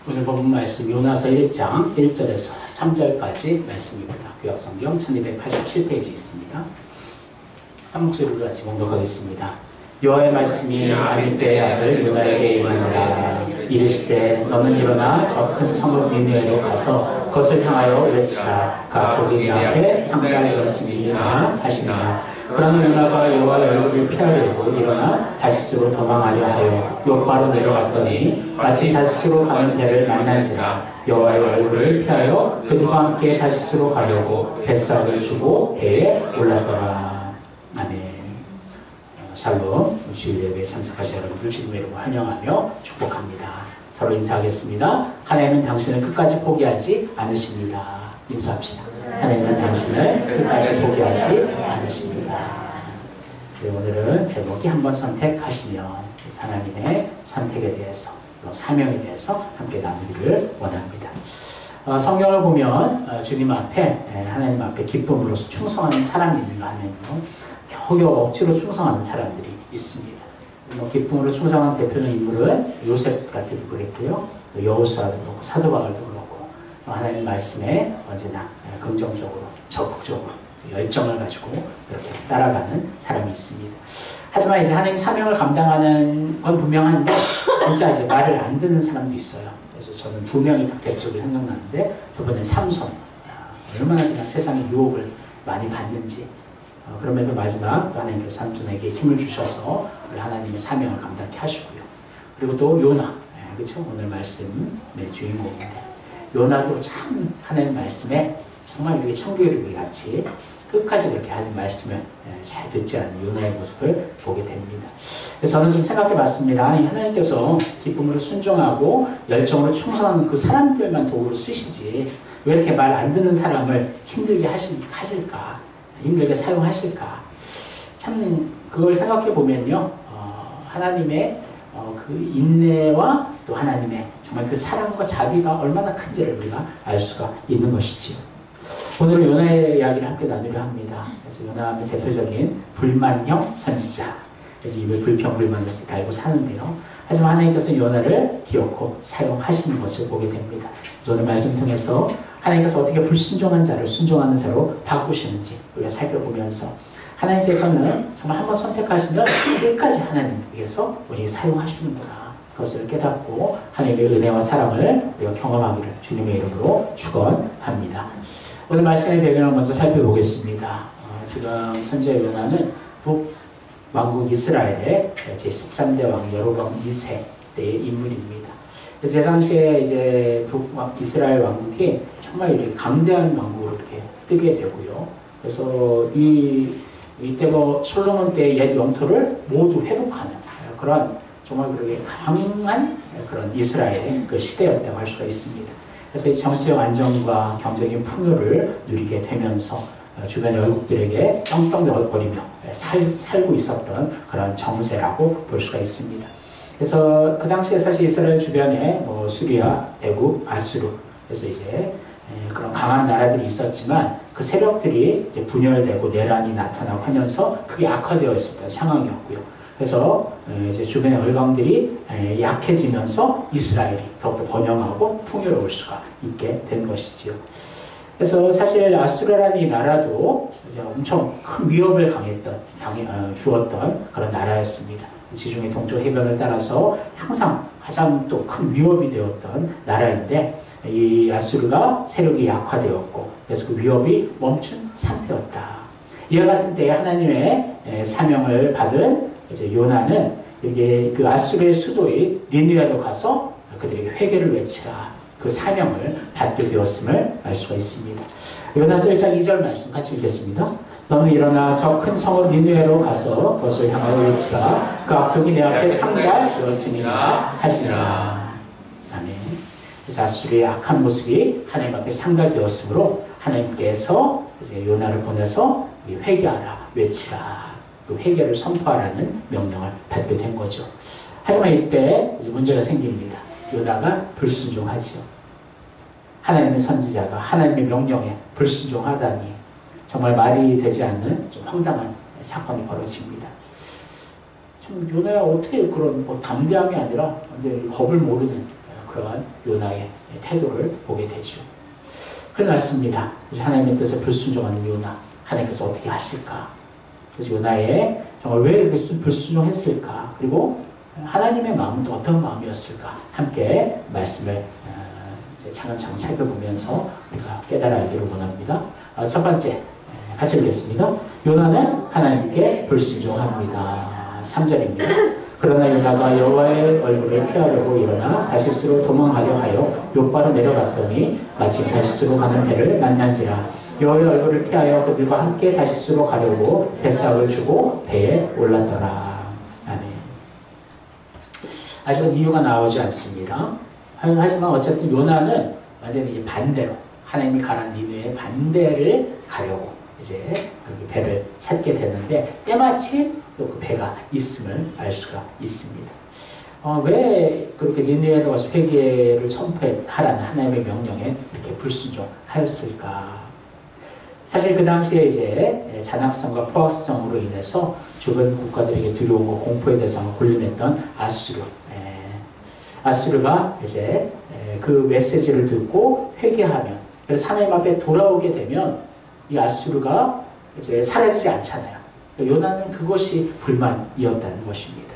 오늘 본 말씀 요나서 1장 1절에서 3절까지 말씀입니다. 구약성경 1287페이지 있습니다. 한 목소리로 같이 봉독하겠습니다. 여호와의 말씀이 아미떼의 아들 요나에게 임하니라. 이르시되 너는 일어나 저 큰 성읍 니느웨로 가서 그것을 향하여 외치라. 각 거기 네 앞에 상가에 있으리라 하시니라. 그러나 요나가 여호와의 얼굴을 피하려고 일어나 다시스로 도망하려 하여 욥바로 내려갔더니 마치 다시스로 가는 배를 만난지라. 여호와의 얼굴을 피하여 그들과 함께 다시스로 가려고 뱃삭을 주고 배에 올랐더라. 아멘. 샬롬. 주일 예배에 참석하신 여러분들 주님의 이름으로 환영하며 축복합니다. 서로 인사하겠습니다. 하나님은 당신을 끝까지 포기하지 않으십니다. 인사합시다. 하나님은 당신을 끝까지 포기하지 않으십니다. 오늘은 제목이 한번 선택하시면 하나님의 선택에 대해서 또 사명에 대해서 함께 나누기를 원합니다. 성경을 보면 주님 앞에 하나님 앞에 기쁨으로서 충성하는 사람이 있는가 하면요, 겨우겨우 억지로 충성하는 사람들이 있습니다. 기쁨으로 충성한 대표적 인물은 요셉 같은 그랬고요, 여호수아도 그렇고 사도 바울도 그렇고 하나님 말씀에 언제나 긍정적으로 적극적으로 열정을 가지고 그렇게 따라가는 사람이 있습니다. 하지만 이제 하나님 사명을 감당하는 건 분명한데 진짜 이제 말을 안 듣는 사람도 있어요. 그래서 저는 두 명이 대표적으로 생각나는데, 첫 번째는 삼손. 얼마나 그냥 세상의 유혹을 많이 받는지, 그럼에도 마지막 하나님께서 삼손에게 힘을 주셔서 우리 하나님의 사명을 감당케 하시고요. 그리고 또 요나, 그렇죠? 오늘 말씀의 주인공인데 요나도 참 하나님 말씀에 정말 이렇게 청개구리 같이 끝까지 그렇게 하나님 말씀을 잘 듣지 않는 요나의 모습을 보게 됩니다. 그래서 저는 좀 생각해 봤습니다. 하나님께서 기쁨으로 순종하고 열정으로 충성하는 그 사람들만 도구로 쓰시지 왜 이렇게 말 안 듣는 사람을 힘들게 하실까? 힘들게 사용하실까? 참 그걸 생각해 보면요, 하나님의 그 인내와 또 하나님의 정말 그 사랑과 자비가 얼마나 큰지를 우리가 알 수가 있는 것이지요. 오늘은 요나의 이야기를 함께 나누려 합니다. 그래서 요나는 대표적인 불만형 선지자. 그래서 입을 불평불만을 달고 사는데요. 하지만 하나님께서 요나를 기어코 사용하시는 것을 보게 됩니다. 그래서 오늘 말씀 통해서 하나님께서 어떻게 불순종한 자를 순종하는 자로 바꾸시는지 우리가 살펴보면서 하나님께서는 정말 한번 선택하시면 끝까지 하나님께서 우리에게 사용하시는구나. 그것을 깨닫고 하나님의 은혜와 사랑을 우리가 경험하기를 주님의 이름으로 축원합니다. 오늘 말씀의 배경을 먼저 살펴보겠습니다. 지금 선지자 요나는 북왕국 이스라엘의 제13대 왕 여로보암 2세 때의 인물입니다. 그래서 그 당시에 이제 북이스라엘 왕국이 정말 이렇게 강대한 왕국으로 이렇게 뜨게 되고요. 그래서 이때가 솔로몬 때의 옛 영토를 모두 회복하는 그런 정말 그렇게 강한 그런 이스라엘의 그 시대였다고 할 수가 있습니다. 그래서 이 정치적 안정과 경제적인 풍요를 누리게 되면서 주변 열국들에게 떵떵거리며 살고 있었던 그런 정세라고 볼 수가 있습니다. 그래서 그 당시에 사실 이스라엘 주변에 뭐 수리아, 애굽, 아수르, 그래서 이제 그런 강한 나라들이 있었지만 그 세력들이 이제 분열되고 내란이 나타나고 하면서 그게 악화되어 있었던 상황이었고요. 그래서 이제 주변의 얼강들이 약해지면서 이스라엘이 더욱더 번영하고 풍요로울 수가 있게 된 것이지요. 그래서 사실 아수르라는 이 나라도 이제 엄청 큰 위협을 주었던 그런 나라였습니다. 지중해 동쪽 해변을 따라서 항상 가장 또 큰 위협이 되었던 나라인데 이 아수르가 세력이 약화되었고 그래서 그 위협이 멈춘 상태였다. 이와 같은 때에 하나님의 사명을 받은 이제 요나는 여기 그 아수르의 수도인 니느웨로 가서 그들에게 회개를 외치라, 그 사명을 받게 되었음을 알 수가 있습니다. 요나서 1장 2절 말씀 같이 읽겠습니다. 너는 일어나 저 큰 성읍 니느웨로 가서 그것을 향하여 외치라. 그 악독이 내 앞에 상달되었으니라 하시니라. 아멘. 그래서 아수르의 악한 모습이 하나님 앞에 상달되었으므로 하나님께서 이제 요나를 보내서 회개하라, 외치라, 그 회개를 선포하라는 명령을 받게 된 거죠. 하지만 이때 이제 문제가 생깁니다. 요나가 불순종하죠. 하나님의 선지자가 하나님의 명령에 불순종하다니 정말 말이 되지 않는 좀 황당한 사건이 벌어집니다. 좀 요나야 어떻게 그런 뭐 담대함이 아니라 겁을 모르는 그런 요나의 태도를 보게 되죠. 큰일 났습니다. 하나님의 뜻에 불순종하는 요나, 하나님께서 어떻게 하실까? 그래서 요나의 정말 왜 이렇게 불순종했을까? 그리고 하나님의 마음은 또 어떤 마음이었을까? 함께 말씀을 차근차근 살펴보면서 우리가 깨달아 알기를 원합니다. 첫 번째, 같이 읽겠습니다. 요나는 하나님께 불순종합니다. 3절입니다. 그러나 요나가 여호와의 얼굴을 피하려고 일어나 다시스로 도망하려 하여 욥바로 내려갔더니 마침 다시스로 가는 배를 만난지라. 여호와의 얼굴을 피하여 그들과 함께 다시스로 가려고 뱃삭을 주고 배에 올랐더라. 아멘. 아직은 이유가 나오지 않습니다. 하지만 어쨌든 요나는 완전히 반대로 하나님이 가라는 니느웨의 반대를 가려고 이제 그렇게 배를 찾게 되는데 때마침 또 그 배가 있음을 알 수가 있습니다. 왜 그렇게 니느웨로 가서 회개를 선포하라는 하나님의 명령에 이렇게 불순종하였을까? 사실 그 당시에 이제 잔악성과 포악성으로 인해서 주변 국가들에게 두려움과 공포의 대상을 군림했던 아수르. 아수르가 이제 그 메시지를 듣고 회개하면, 그래서 하나님 앞에 돌아오게 되면 이 아수르가 이제 사라지지 않잖아요. 요나는 그것이 불만이었다는 것입니다.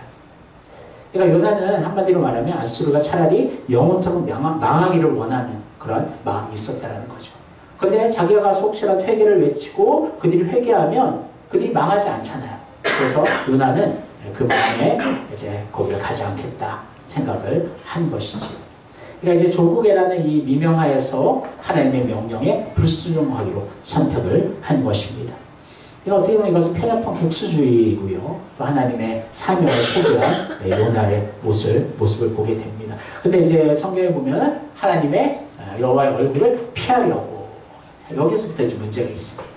그러니까 요나는 한마디로 말하면 아수르가 차라리 영원토록 망하기를 원하는 그런 마음이 있었다는 거죠. 그런데 자기가 가서 혹시라도 회개를 외치고 그들이 회개하면 그들이 망하지 않잖아요. 그래서 요나는 그 마음에 이제 거기를 가지 않겠다 생각을 한 것이지. 그러니까 이제 조국이라는 이 미명하에서 하나님의 명령에 불순종하기로 선택을 한 것입니다. 그러니까 어떻게 보면 이것은 편협한 국수주의이고요. 또 하나님의 사명을 포기한 요나의 모습을 보게 됩니다. 근데 이제 성경에 보면 하나님의 여호와의 얼굴을 피하려고, 여기서부터 이제 문제가 있습니다.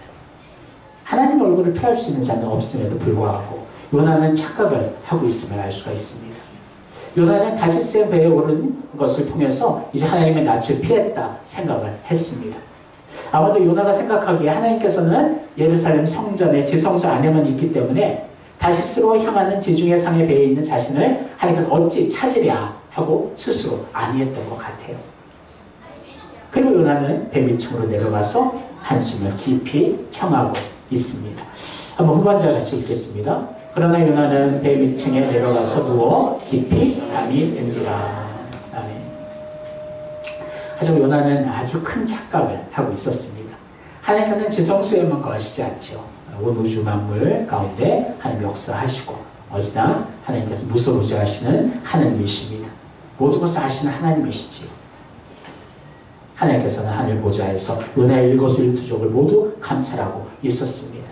하나님 얼굴을 피할 수 있는 자는 없음에도 불구하고 요나는 착각을 하고 있음을 알 수가 있습니다. 요나는 다시스의 배에 오른 것을 통해서 이제 하나님의 낯을 피했다 생각을 했습니다. 아마도 요나가 생각하기에 하나님께서는 예루살렘 성전의 지성소 안에만 있기 때문에 다시스로 향하는 지중해 상의 배에 있는 자신을 하나님께서 어찌 찾으랴 하고 스스로 안위했던 것 같아요. 그리고 요나는 배 밑층으로 내려가서 한숨을 깊이 청하고 있습니다. 한번 후반절 같이 읽겠습니다. 그러나 요나는 배 밑층에 내려가서 누워 깊이 잠이 든지라. 아멘. 하지만 요나는 아주 큰 착각을 하고 있었습니다. 하나님께서는 지성소에만 거하시지 않죠. 온 우주 만물 가운데 하나님 역사하시고 어디나 하나님께서 무소부지하시는 하나님이십니다. 모든 것을 아시는 하나님이시지요. 하나님께서는 하늘 보좌에서 요나의 일거수일투족을 모두 감찰하고 있었습니다.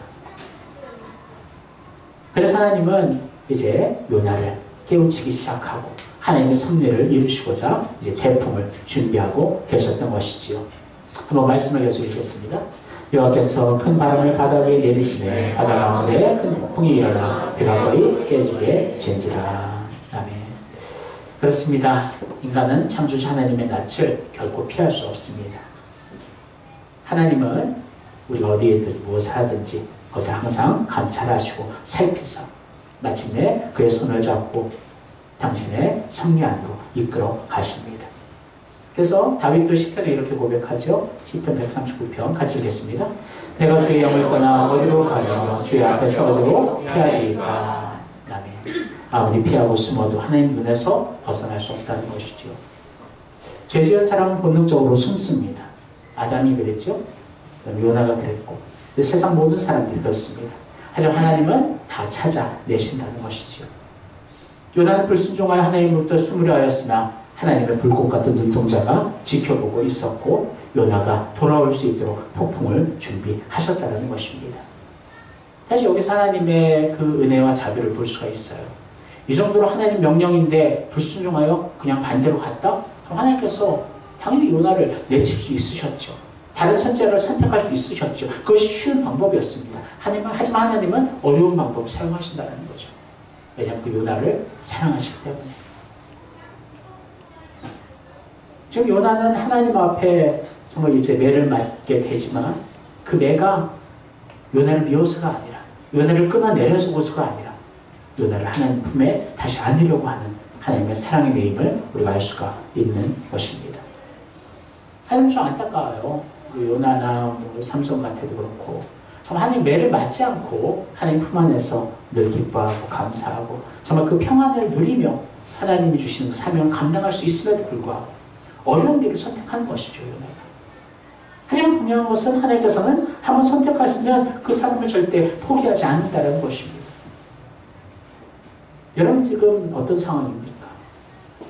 그래서 하나님은 이제 요나를 깨우치기 시작하고 하나님의 섭리를 이루시고자 이제 태풍을 준비하고 계셨던 것이지요. 한번 말씀을 계속 읽겠습니다. 여호와께서 큰 바람을 바다 위에 내리시네 바다 가운데 큰 폭풍이 일어나 배가 거의 깨지게 된지라. 아멘. 그렇습니다. 인간은 창조주 하나님의 낯을 결코 피할 수 없습니다. 하나님은 우리가 어디에 있든지 무엇을 하든지 그것을 항상 감찰하시고 살피사 마침내 그의 손을 잡고 당신의 섭리 안으로 이끌어 가십니다. 그래서 다윗도 시편에 이렇게 고백하죠. 시편 139편 같이 읽겠습니다. 내가 주의 영을 떠나 어디로 가며 주의 앞에서 어디로 피하리까. 아멘. 아무리 피하고 숨어도 하나님 눈에서 벗어날 수 없다는 것이죠. 죄 지은 사람은 본능적으로 숨습니다. 아담이 그랬죠. 요나가 그랬고 세상 모든 사람들이 그렇습니다. 하지만 하나님은 다 찾아내신다는 것이죠. 요나는 불순종하여 하나님으로부터 숨으려 하였으나 하나님의 불꽃 같은 눈동자가 지켜보고 있었고 요나가 돌아올 수 있도록 폭풍을 준비하셨다는 것입니다. 사실 여기서 하나님의 그 은혜와 자비를 볼 수가 있어요. 이 정도로 하나님 명령인데 불순종하여 그냥 반대로 갔다? 그럼 하나님께서 당연히 요나를 내칠 수 있으셨죠. 다른 선지자를 선택할 수 있으셨죠. 그것이 쉬운 방법이었습니다. 하지만 하나님은 어려운 방법을 사용하신다는 거죠. 왜냐하면 그 요나를 사랑하시기 때문에. 지금 요나는 하나님 앞에 정말 이제 매를 맞게 되지만 그 매가 요나를 미워서가 아니라 요나를 끊어내려서고서가 아니라 요나를 하나님 품에 다시 안으려고 하는 하나님의 사랑의 매임을 우리가 알 수가 있는 것입니다. 하나님 좀 안타까워요. 요나나 뭐 삼손 같아도 그렇고 정말 하나님 매를 맞지 않고 하나님 품 안에서 늘 기뻐하고 감사하고 정말 그 평안을 누리며 하나님이 주시는 사명을 감당할 수 있음에도 불구하고 어려운 길을 선택하는 것이죠. 요나가. 하지만 분명한 것은 하나님께서는 한번 선택하시면 그 사람을 절대 포기하지 않는다는 것입니다. 여러분 지금 어떤 상황입니까?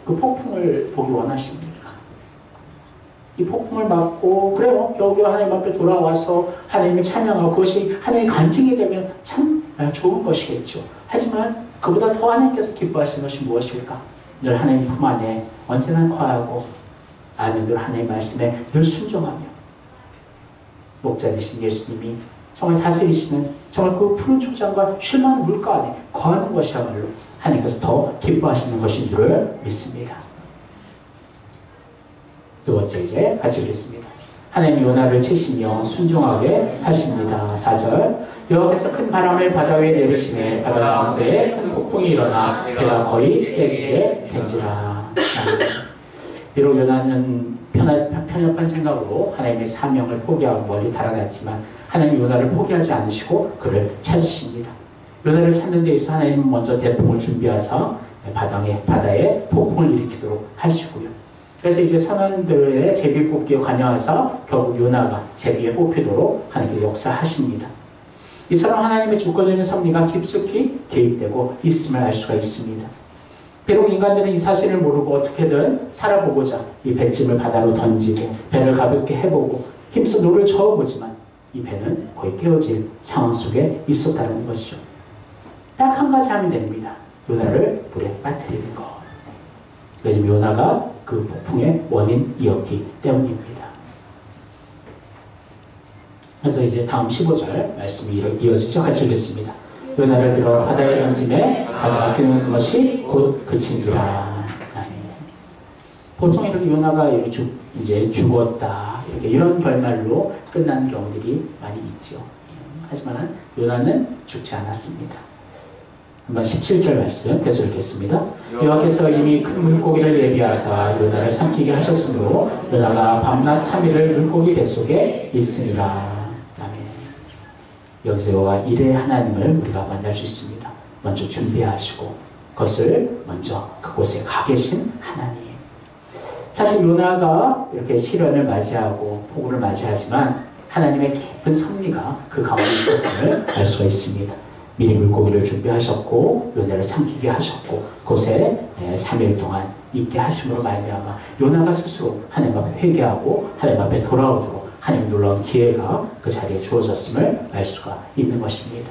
그 폭풍을 보기 원하십니까? 이 폭풍을 맞고 그래요. 겨우겨우 하나님 앞에 돌아와서 하나님을 찬양하고 그것이 하나님의 간증이 되면 참 좋은 것이겠죠. 하지만 그보다 더 하나님께서 기뻐하시는 것이 무엇일까? 늘 하나님 품 안에 언제나 거하고 아멘 늘 하나님의 말씀에 늘 순종하며 목자 되신 예수님이 정말 다스리시는 정말 그 푸른 초장과 쉴만한 물가 안에 거하는 것이야말로 하나님께서 더 기뻐하시는 것인 줄을 믿습니다. 두 번째 이제 같이 읽겠습니다. 하나님이 요나를 치시며 순종하게 하십니다. 4절 여호와께서 큰 바람을 바다 위에 내리시매 바다 가운데 큰 폭풍이 일어나 배가 거의 깨지게 된지라. 비록 요나는 편협한 생각으로 하나님의 사명을 포기하고 멀리 달아났지만 하나님이 요나를 포기하지 않으시고 그를 찾으십니다. 요나를 찾는 데 있어 하나님은 먼저 대폭을 준비하사 바다에 폭풍을 일으키도록 하시고요. 그래서 이제 선원들의 제비 뽑기에 관여하사 결국 요나가 제비에 뽑히도록 하나님께 역사하십니다. 이처럼 하나님의 주권적인 섭리가 깊숙이 개입되고 있음을 알 수가 있습니다. 비록 인간들은 이 사실을 모르고 어떻게든 살아보고자 이 배짐을 바다로 던지고 배를 가볍게 해보고 힘써 노를 저어보지만 이 배는 거의 깨어질 상황 속에 있었다는 것이죠. 딱 한 가지 하면 됩니다. 요나를 물에 빠뜨리는 것. 왜냐하면 요나가 그 폭풍의 원인이었기 때문입니다. 그래서 이제 다음 15절 말씀이 이어지죠. 같이 읽겠습니다. 요나를 들어 바다에 던짐에 바다가 기는 것이 곧 그친지라. 보통 이렇게 요나가 이제 죽었다 이런 결말로 끝나는 경우들이 많이 있죠. 하지만 요나는 죽지 않았습니다. 한번 17절 말씀 계속 읽겠습니다. 여호와께서 이미 큰 물고기를 예비하사 요나를 삼키게 하셨으므로 요나가 밤낮 3일을 물고기 뱃속에 있으니라. 아멘. 여기서 여호와 일의 하나님을 우리가 만날 수 있습니다. 먼저 준비하시고 그것을 먼저 그곳에 가 계신 하나님. 사실 요나가 이렇게 시련을 맞이하고 폭우를 맞이하지만 하나님의 깊은 섭리가 그 가운데 있었음을 알 수가 있습니다. 미리 물고기를 준비하셨고 요나를 삼키게 하셨고 그곳에 3일 동안 있게 하심으로 말미암아 요나가 스스로 하나님 앞에 회개하고 하나님 앞에 돌아오도록 하나님 놀라운 기회가 그 자리에 주어졌음을 알 수가 있는 것입니다.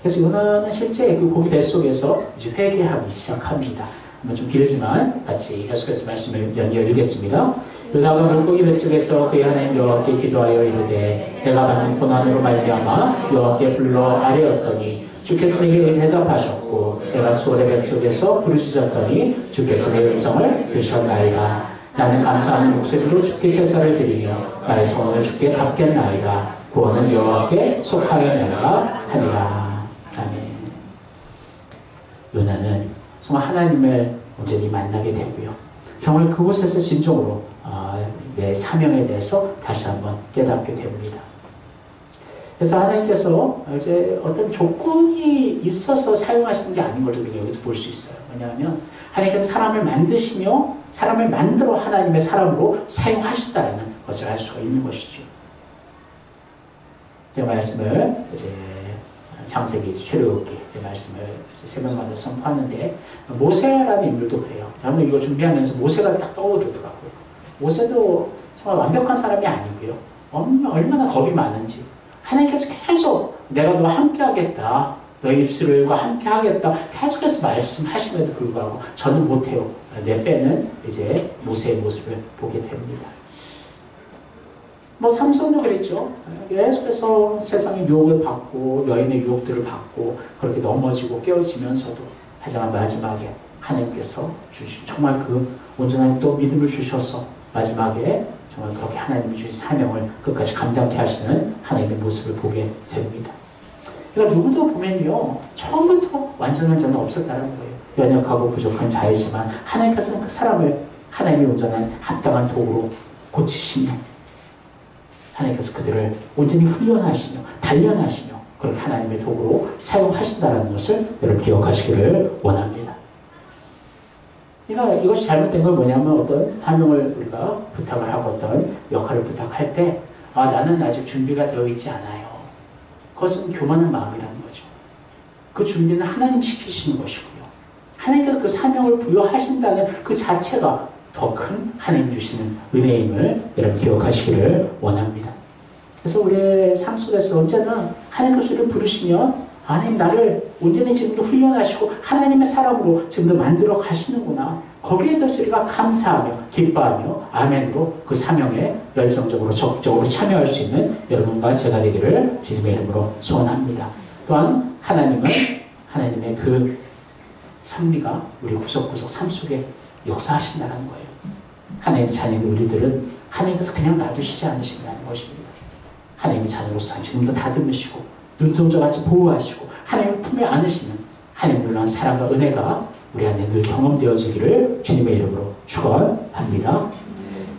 그래서 요나는 실제 그 고기 뱃속에서 이제 회개하기 시작합니다. 좀 길지만 같이 계속해서 말씀을 연이어 읽겠습니다. 요나가 물고기 뱃속에서 그의 하나님 여호와께 기도하여 이르되 내가 받는 고난으로 말미암아 여호와께 불러 아뢰었더니 주께서 내게 대답하셨고 내가 수월의 뱃속에서 부르짖었더니 주께서 내 음성을 들으셨나이다. 나는 감사하는 목소리로 주께 제사를 드리며 나의 소원을 주께 갚겠나이다. 구원은 여호와께 속하였나이다 하니라. 아멘. 요나는 정말 하나님을 온전히 만나게 되고요. 정말 그곳에서 진정으로 내 사명에 대해서 다시 한번 깨닫게 됩니다. 그래서 하나님께서 이제 어떤 조건이 있어서 사용하시는 게 아닌 걸 우리가 여기서 볼 수 있어요. 왜냐하면 하나님께서 사람을 만드시며 사람을 만들어 하나님의 사람으로 사용하신다는 것을 알 수가 있는 것이죠. 제 말씀을 이제 창세기, 출애굽기 말씀을 새벽마다 선포하는데 모세라는 인물도 그래요. 저는 이거 준비하면서 모세가 딱 떠오르더라고요. 모세도 정말 완벽한 사람이 아니고요. 얼마나 겁이 많은지 하나님께서 계속 내가 너와 함께 하겠다. 너의 입술과 함께 하겠다. 계속해서 말씀하심에도 불구하고 저는 못해요. 내 빼는 이제 모세의 모습을 보게 됩니다. 삼손도 그랬죠. 계속해서 세상의 유혹을 받고 여인의 유혹들을 받고 그렇게 넘어지고 깨어지면서도 하지만 마지막에 하나님께서 주신 정말 그 온전한 또 믿음을 주셔서 마지막에 정말 그렇게 하나님이 주신 사명을 끝까지 감당케 하시는 하나님의 모습을 보게 됩니다. 그러니까 누구도 보면요, 처음부터 완전한 자는 없었다는 거예요. 연약하고 부족한 자이지만 하나님께서는 그 사람을 하나님이 온전한 합당한 도구로 고치시며 하나님께서 그들을 온전히 훈련하시며 단련하시며 그렇게 하나님의 도구로 사용하신다는 것을 여러분 기억하시기를 원합니다. 그러니까 이것이 잘못된 건 뭐냐면 어떤 사명을 우리가 부탁을 하고 어떤 역할을 부탁할 때 나는 아직 준비가 되어 있지 않아요. 그것은 교만한 마음이라는 거죠. 그 준비는 하나님 시키시는 것이고요. 하나님께서 그 사명을 부여하신다는 그 자체가 더 큰 하나님 주시는 은혜임을 여러분 기억하시기를 원합니다. 그래서 우리의 삶 속에서 언제나 하나님께서 우리를 부르시면 하나님 나를 온전히 지금도 훈련하시고 하나님의 사람으로 지금도 만들어 가시는구나. 거기에 대해서 우리가 감사하며 기뻐하며 아멘으로 그 사명에 열정적으로 적극적으로 참여할 수 있는 여러분과 제가 되기를 주님의 이름으로 소원합니다. 또한 하나님은 하나님의 그 섭리가 우리 구석구석 삶 속에 역사하신다는 거예요. 하나님의 자녀인 우리들은 하나님께서 그냥 놔두시지 않으신다는 것입니다. 하나님의 자녀로서 당신도 다듬으시고 눈동자같이 보호하시고 하나님의 품에 안으시는 하나님 놀라운 사랑과 은혜가 우리 안에 늘 경험되어지기를 주님의 이름으로 축원합니다.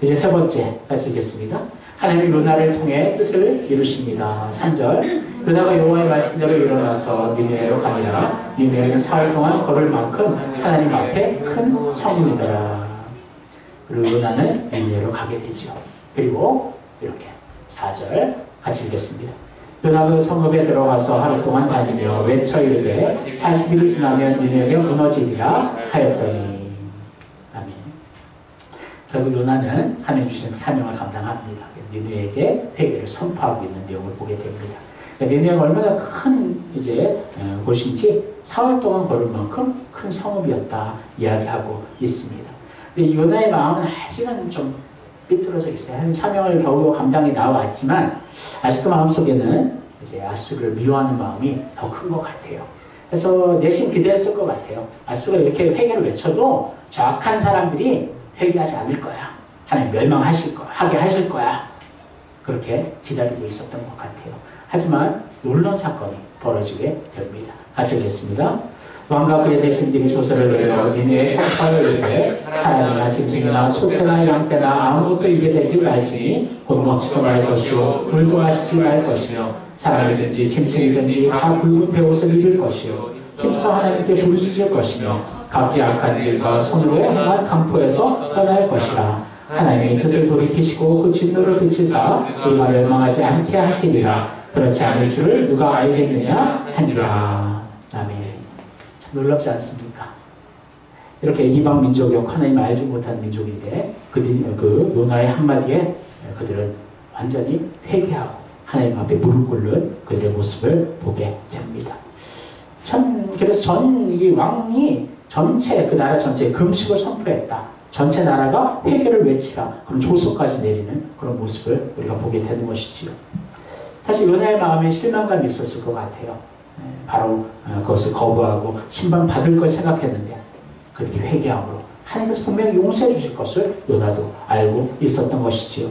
이제 세 번째 말씀 읽겠습니다. 하나님이 요나를 통해 뜻을 이루십니다. 3절 요나가 여호와의 말씀대로 일어나서 니느웨로 가니라. 니느웨는 사흘 동안 걸을 만큼 하나님 앞에 큰 성문이더라. 그리고 요나는 니느웨로 가게 되죠. 그리고 이렇게 4절 같이 읽겠습니다. 요나가 그 성읍에 들어가서 하루 동안 다니며 외쳐 이르되 40일이 지나면 니느웨가 무너지리라 하였더니. 아멘. 결국 요나는 하나님 주신 사명을 감당합니다. 니느웨에게 회개를 선포하고 있는 내용을 보게 됩니다. 니느웨가 얼마나 큰 곳인지 사흘 동안 걸을 만큼 큰 성읍이었다 이야기하고 있습니다. 근데 요나의 마음은 아직은 좀 삐뚤어져 있어요. 하나님 사명을 겨우 감당해 나왔지만 아직도 마음속에는 아수르를 미워하는 마음이 더 큰 것 같아요. 그래서 내심 기대했을 것 같아요. 아수르가 이렇게 회개를 외쳐도 저 악한 사람들이 회개하지 않을 거야. 하나님 멸망하실 거야. 하게 하실 거야. 그렇게 기다리고 있었던 것 같아요. 하지만 놀라운 사건이 벌어지게 됩니다. 같이 읽겠습니다. 왕과 그의 대신들이 조서를 내려 니느웨에 선포하여 이르되 사람이나 짐승이나 소떼나 양떼나 아무것도 입에 대지 말지니 곧 먹지도 말 것이요 물도 마시지 말 것이며 사람이든지 짐승이든지 다 굵은 베옷을 입을 것이요 힘써 하나님께 부르짖을 것이며 각기 악한 일과 손으로 행한 강포에서 떠날 것이라. 하나님이 뜻을 돌이키시고 그 진노를 그치사 우리가 멸망하지 않게 하시리라. 그렇지 않을 줄을 누가 알겠느냐 한지라. 아멘. 놀랍지 않습니까? 이렇게 이방 민족이고 하나님 알지 못한 민족인데 그 요나의 한마디에 그들은 완전히 회개하고 하나님 앞에 무릎 꿇는 그들의 모습을 보게 됩니다. 참 그래서 이 왕이 전체 그 나라 전체에 금식을 선포했다. 전체 나라가 회개를 외치라. 그런 조소까지 내리는 그런 모습을 우리가 보게 되는 것이지요. 사실 요나의 마음에 실망감이 있었을 것 같아요. 바로 그것을 거부하고 심판받을 걸 생각했는데 그들이 회개함으로 하나님께서 분명히 용서해 주실 것을 요나도 알고 있었던 것이지요.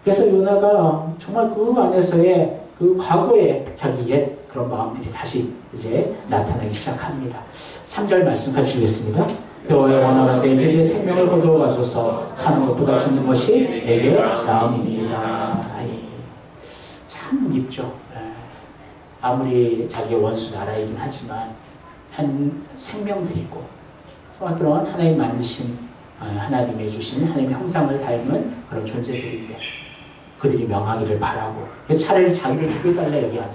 그래서 요나가 정말 그 안에서의 그 과거의 자기 옛 그런 마음들이 다시 나타나기 시작합니다. 3절 말씀 같이 읽겠습니다. 여호와의 원하건대 이제 내 생명을 거두어 가소서. 사는 것보다 죽는 것이 내게 나음이니이다. 참 밉죠. 아무리 자기의 원수 나라이긴 하지만 한 생명들이고 정말 그런 하나님 만드신 하나님의 주신 하나님의 형상을 닮은 그런 존재들인데 그들이 명하기를 바라고 차라리 자기를 죽여달라 얘기하는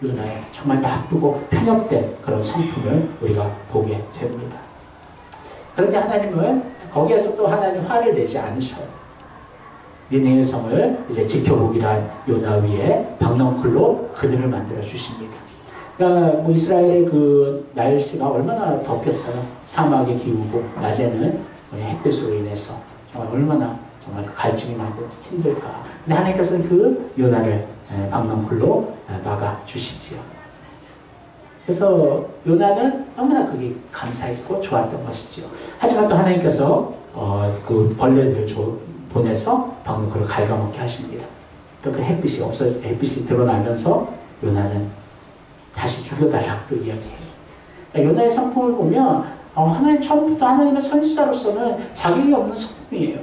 요나의 정말 나쁘고 편협된 그런 성품을 우리가 보게 됩니다. 그런데 하나님은 거기에서 또 하나님 화를 내지 않으셔요. 니느웨 성을 지켜보기란 요나 위에 박넝쿨로 그늘을 만들어 주십니다. 그러니까 이스라엘의 그 날씨가 얼마나 덥겠어요. 사막의 기후고 낮에는 햇빛으로 인해서 정말 얼마나 정말 갈증이 나고 힘들까. 근데 하나님께서는 그 요나를 박넝쿨로 막아 주시지요. 그래서 요나는 너무나 그게 감사했고 좋았던 것이지요. 하지만 또 하나님께서 그 벌레들을 보내서 박넝쿨을 갉아먹게 하십니다. 또 그 햇빛이 드러나면서 요나는 다시 죽여달라고 또 이야기해요. 그러니까 요나의 성품을 보면 하나님 처음부터 하나님의 선지자로서는 자격이 없는 성품이에요.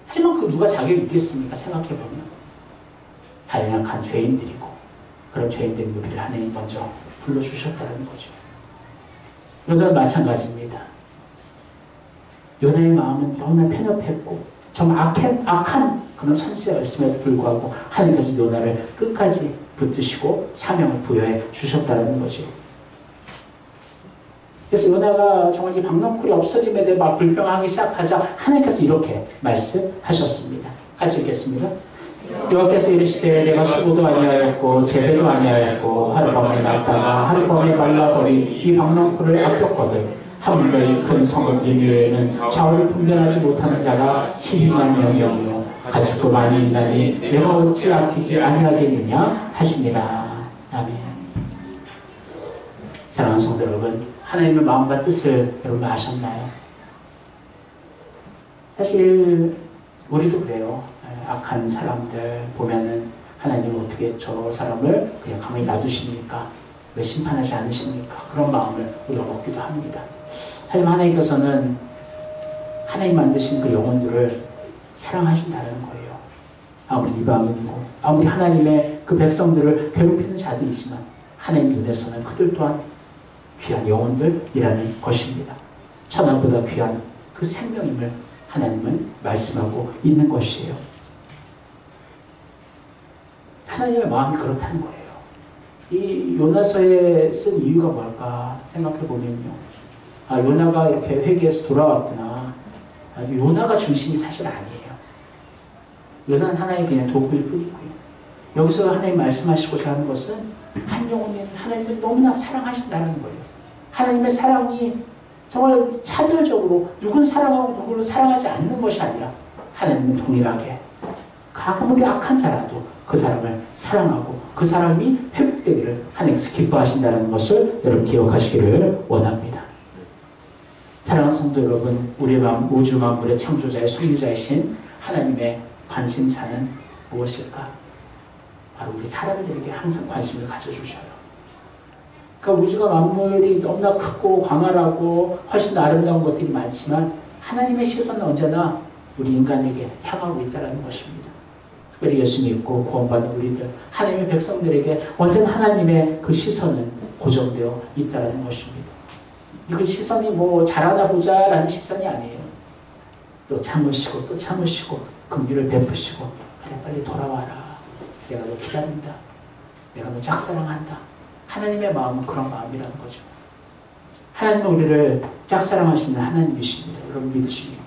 하지만 그 누가 자격이 있겠습니까? 생각해보면 다 연약한 죄인들이고 그런 죄인들인 우리를 하나님 먼저 불러주셨다는 거죠. 요나는 마찬가지입니다. 요나의 마음은 너무나 편협했고 정말 악한 그런 선지자였음에도 불구하고 하나님께서 요나를 끝까지 붙드시고 사명을 부여해 주셨다는 거죠. 그래서 요나가 정말 이 박넝쿨이 없어짐에 대해 막 불평하기 시작하자 하나님께서 이렇게 말씀하셨습니다. 같이 읽겠습니다. 여호와께서 이르시되 내가 수고도 아니하였고 재배도 아니하였고 하룻밤에 났다가 하룻밤에 말라버린 이 박넝쿨을 아꼈거든 하물며 이 큰 성읍 니느웨에는 좌우를 분별하지 못하는 자가 12만 명이오며 가축도 많이 있나니 내가 어찌 아끼지 아니하겠느냐 하시니라. 아멘. 사랑하는 성도 여러분, 하나님의 마음과 뜻을 여러분 아셨나요? 사실 우리도 그래요. 악한 사람들 보면은 하나님은 어떻게 저 사람을 그냥 가만히 놔두십니까? 왜 심판하지 않으십니까? 그런 마음을 우리가 먹기도 합니다. 하지만 하나님께서는 하나님 만드신 그 영혼들을 사랑하신다는 거예요. 아무리 이방인이고 아무리 하나님의 그 백성들을 괴롭히는 자들이지만 하나님 눈에서는 그들 또한 귀한 영혼들이라는 것입니다. 천하보다 귀한 그 생명임을 하나님은 말씀하고 있는 것이에요. 하나님의 마음이 그렇다는 거예요. 이 요나서에 쓴 이유가 뭘까 생각해 보면요. 요나가 이렇게 회개해서 돌아왔구나. 요나가 중심이 사실 아니에요. 요나는 하나의 그냥 도구일 뿐이고요. 여기서 하나님 말씀하시고자 하는 것은 한 영혼인 하나님을 너무나 사랑하신다는 거예요. 하나님의 사랑이 정말 차별적으로 누구는 사랑하고 누구는 사랑하지 않는 것이 아니라 하나님은 동일하게 아무리 악한 자라도 그 사람을 사랑하고 그 사람이 회복되기를 하나님께서 기뻐하신다는 것을 여러분 기억하시기를 원합니다. 사랑하는 성도 여러분, 우리의 마음, 우주 만물의 창조자의 섭리자이신 하나님의 관심사는 무엇일까? 바로 우리 사람들에게 항상 관심을 가져주셔요. 그러니까 우주가 만물이 너무나 크고 광활하고 훨씬 더 아름다운 것들이 많지만 하나님의 시선은 언제나 우리 인간에게 향하고 있다는 것입니다. 특별히 예수 믿고 구원받은 우리들, 하나님의 백성들에게 언제나 하나님의 그 시선은 고정되어 있다는 것입니다. 그 시선이 뭐 잘하나 보자 라는 시선이 아니에요. 또 참으시고 또 참으시고 긍휼을 베푸시고 그래 빨리 돌아와라. 내가 너 기다린다. 내가 너 짝사랑한다. 하나님의 마음은 그런 마음이라는 거죠. 하나님은 우리를 짝사랑하시는 하나님이십니다. 여러분 믿으십니까?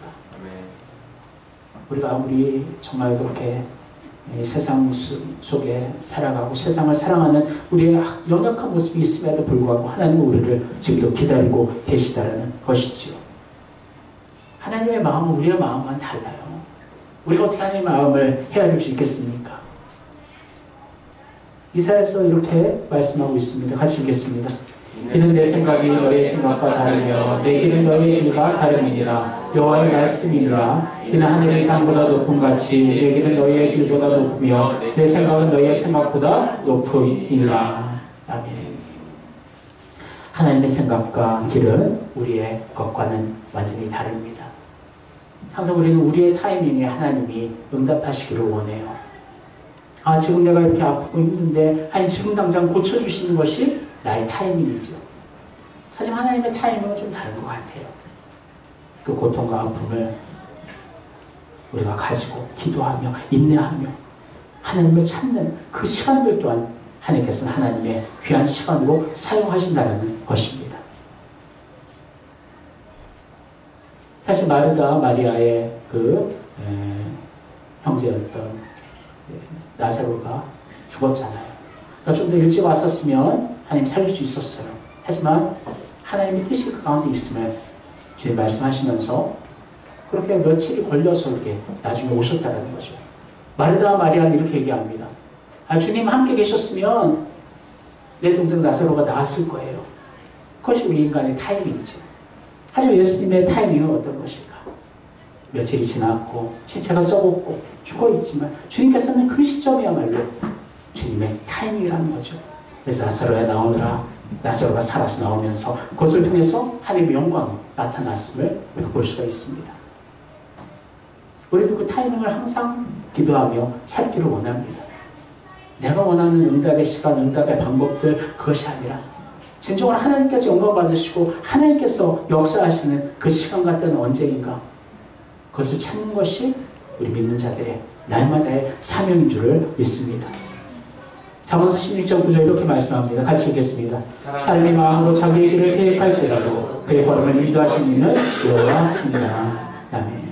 우리가 아무리 정말 그렇게 세상 속에 살아가고 세상을 사랑하는 우리의 연약한 모습이 있음에도 불구하고 하나님은 우리를 지금도 기다리고 계시다는 것이지요. 하나님의 마음은 우리의 마음과는 달라요. 우리가 어떻게 하나님의 마음을 헤아릴 수 있겠습니까? 이사야서 이렇게 말씀하고 있습니다. 같이 읽겠습니다. 이는 내 생각이 너의 생각과 다르며 내 길은 너의 길과 다름이니라. 여호와의 말씀이니라. 이는 하늘이 땅보다 높음 같이 내 길은 너희의 길보다 높으며 내 생각은 너희의 생각보다 높으니라. 아멘. 하나님의 생각과 길은 우리의 것과는 완전히 다릅니다. 항상 우리는 우리의 타이밍에 하나님이 응답하시기를 원해요. 지금 내가 이렇게 아프고 힘든데 지금 당장 고쳐주시는 것이 나의 타이밍이죠. 하지만 하나님의 타이밍은 좀 다른 것 같아요. 그 고통과 아픔을 우리가 가지고 기도하며 인내하며 하나님을 찾는 그 시간들 또한 하나님께서는 하나님의 귀한 시간으로 사용하신다는 것입니다. 사실 마르다 마리아의 그 형제였던 나사로가 죽었잖아요. 그러니까 좀 더 일찍 왔었으면 하나님 살릴 수 있었어요. 하지만 하나님의 뜻이 그 가운데 있음을 주님 말씀하시면서 그렇게 며칠이 걸려서 이렇게 나중에 오셨다는 거죠. 마르다와 마리아는 이렇게 얘기합니다. 주님 함께 계셨으면 내 동생 나사로가 나았을 거예요. 그것이 우리 인간의 타이밍이죠. 하지만 예수님의 타이밍은 어떤 것일까? 며칠이 지났고 시체가 썩었고 죽어있지만 주님께서는 그 시점이야말로 주님의 타이밍이라는 거죠. 그래서 나사로에 나오느라 나사로가 살아서 나오면서 그것을 통해서 하나님의 영광이 나타났음을 우리가 볼 수가 있습니다. 우리도 그 타이밍을 항상 기도하며 찾기를 원합니다. 내가 원하는 응답의 시간, 응답의 방법들, 그것이 아니라 진정으로 하나님께서 영광 받으시고 하나님께서 역사하시는 그 시간과 때는 언제인가, 그것을 찾는 것이 우리 믿는 자들의 날마다의 사명인 줄을 믿습니다. 잠언서 16장 9절 이렇게 말씀합니다. 같이 읽겠습니다. 사람이 마음으로 자기의 길을 계획할지라도 그의 걸음을 인도하시는 이는 여호와시니라. 아멘.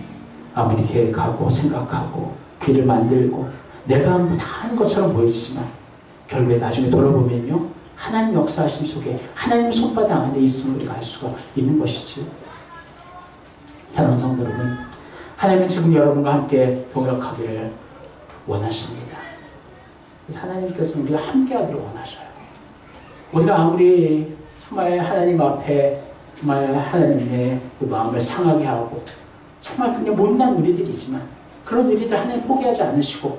아무리 계획하고 생각하고 길을 만들고 내가 다 하는 것처럼 보이지만 결국에 나중에 돌아보면요, 하나님 역사하심 속에 하나님 손바닥 안에 있음을 우리가 알 수가 있는 것이죠. 사랑하는 성도 여러분, 하나님은 지금 여러분과 함께 동역하기를 원하십니다. 그래서 하나님께서는 우리가 함께하기를 원하셔요. 우리가 아무리 정말 하나님 앞에 정말 하나님의 그 마음을 상하게 하고 정말 그냥 못난 우리들이지만 그런 우리들 하나님 포기하지 않으시고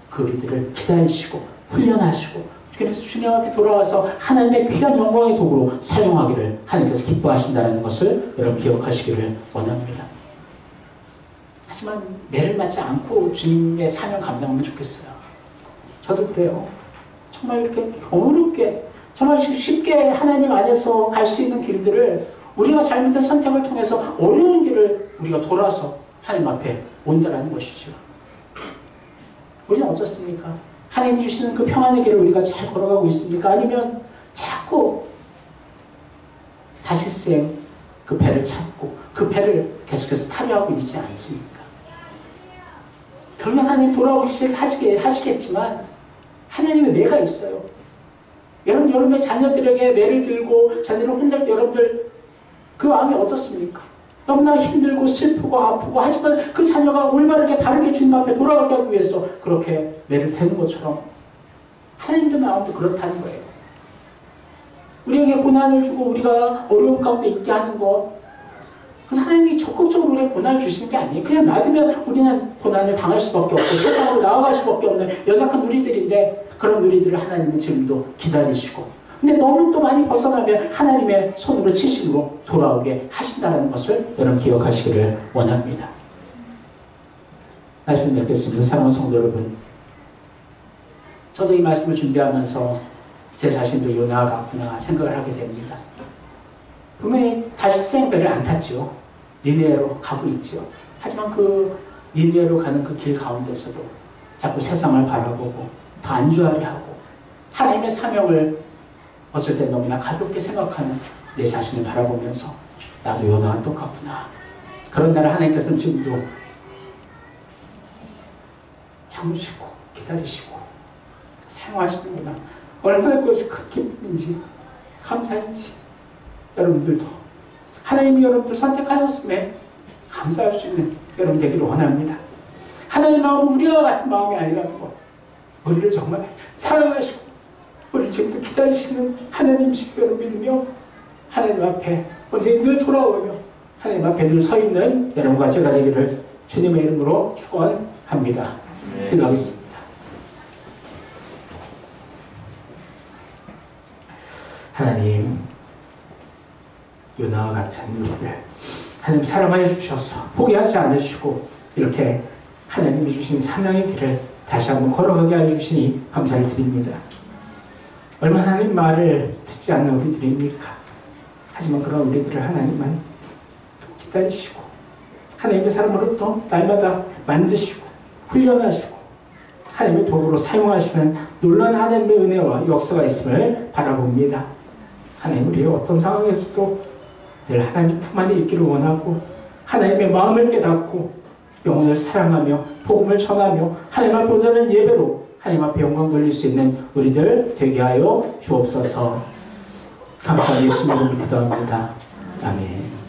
그 우리들을 기다리시고 훈련하시고, 그래서 주님 앞에 돌아와서 하나님의 귀한 영광의 도구로 사용하기를 하나님께서 기뻐하신다는 것을 여러분 기억하시기를 원합니다. 하지만 매를 맞지 않고 주님의 사명 감당하면 좋겠어요. 저도 그래요. 정말 이렇게 어렵게, 정말 쉽게 하나님 안에서 갈 수 있는 길들을 우리가 잘못된 선택을 통해서 어려운 길을 우리가 돌아서 하나님 앞에 온다라는 것이죠. 우리는 어떻습니까? 하나님이 주시는 그 평안의 길을 우리가 잘 걸어가고 있습니까? 아니면 자꾸 다시생 그 배를 찾고 그 배를 계속해서 타려하고 있지 않습니까? 결국 하나님 돌아오기 하시겠지만 하나님의 매가 있어요. 여러분의 자녀들에게 매를 들고 자녀를 혼낼 때 여러분들 그 마음이 어떻습니까? 너무나 힘들고 슬프고 아프고, 하지만 그 자녀가 올바르게 바르게 주님 앞에 돌아가게 하기 위해서 그렇게 매를 태는 것처럼 하나님의 마음도 그렇다는 거예요. 우리에게 고난을 주고 우리가 어려움 가운데 있게 하는 것, 그래서 하나님이 적극적으로 우리에게 고난을 주시는 게 아니에요. 그냥 놔두면 우리는 고난을 당할 수밖에 없고 세상으로 나아갈 수밖에 없는 연약한 우리들인데, 그런 우리들을 하나님은 지금도 기다리시고, 근데 너무 또 많이 벗어나면 하나님의 손으로 치심으로 돌아오게 하신다는 것을 여러분 기억하시기를 원합니다. 말씀 맺겠습니다. 사랑하는 성도 여러분, 저도 이 말씀을 준비하면서 제 자신도 요나와 같구나 생각을 하게 됩니다. 분명히 다시 생배를 안 탔죠. 니느웨로 가고 있죠. 하지만 그 니느웨로 가는 그 길 가운데서도 자꾸 세상을 바라보고 더 안주하려 하고 하나님의 사명을 어쩔 때 너무나 가볍게 생각하는 내 자신을 바라보면서 나도 요나와 똑같구나. 그런 나를 하나님께서는 지금도 참으시고 기다리시고 사용하시는구나. 얼마나 그것이 큰 기쁨인지 감사인지 여러분들도 하나님이 여러분들 선택하셨음에 감사할 수 있는 여러분 되기를 원합니다. 하나님의 마음은 우리와 같은 마음이 아니라는 것, 우리를 정말 사랑하시고 우리를 지금도 기다리시는 하나님이시기를 여러분 믿으며 하나님 앞에 언제 늘 돌아오며 하나님 앞에 늘 서 있는 여러분과 제가 되기를 주님의 이름으로 축원합니다. 기도하겠습니다. 하나님, 요나와 같은 우리들 하나님 사랑하여 주셔서 포기하지 않으시고 이렇게 하나님이 주신 사명의 길을 다시 한번 걸어가게 하여 주시니 감사를 드립니다. 얼마나 하나님 말을 듣지 않는 우리들입니까? 하지만 그런 우리들을 하나님은 기다리시고 하나님의 사람으로 또 날마다 만드시고 훈련하시고 하나님의 도구로 사용하시는 놀라운 하나님의 은혜와 역사가 있음을 바라봅니다. 하나님, 우리의 어떤 상황에서도 늘 하나님 품 안에 있기를 원하고 하나님의 마음을 깨닫고 영혼을 사랑하며 복음을 전하며 하나님 앞에 오자는 예배로 하나님 앞에 영광 돌릴 수 있는 우리들 되게 하여 주옵소서. 감사하게 예수님으로 기도합니다. 아멘.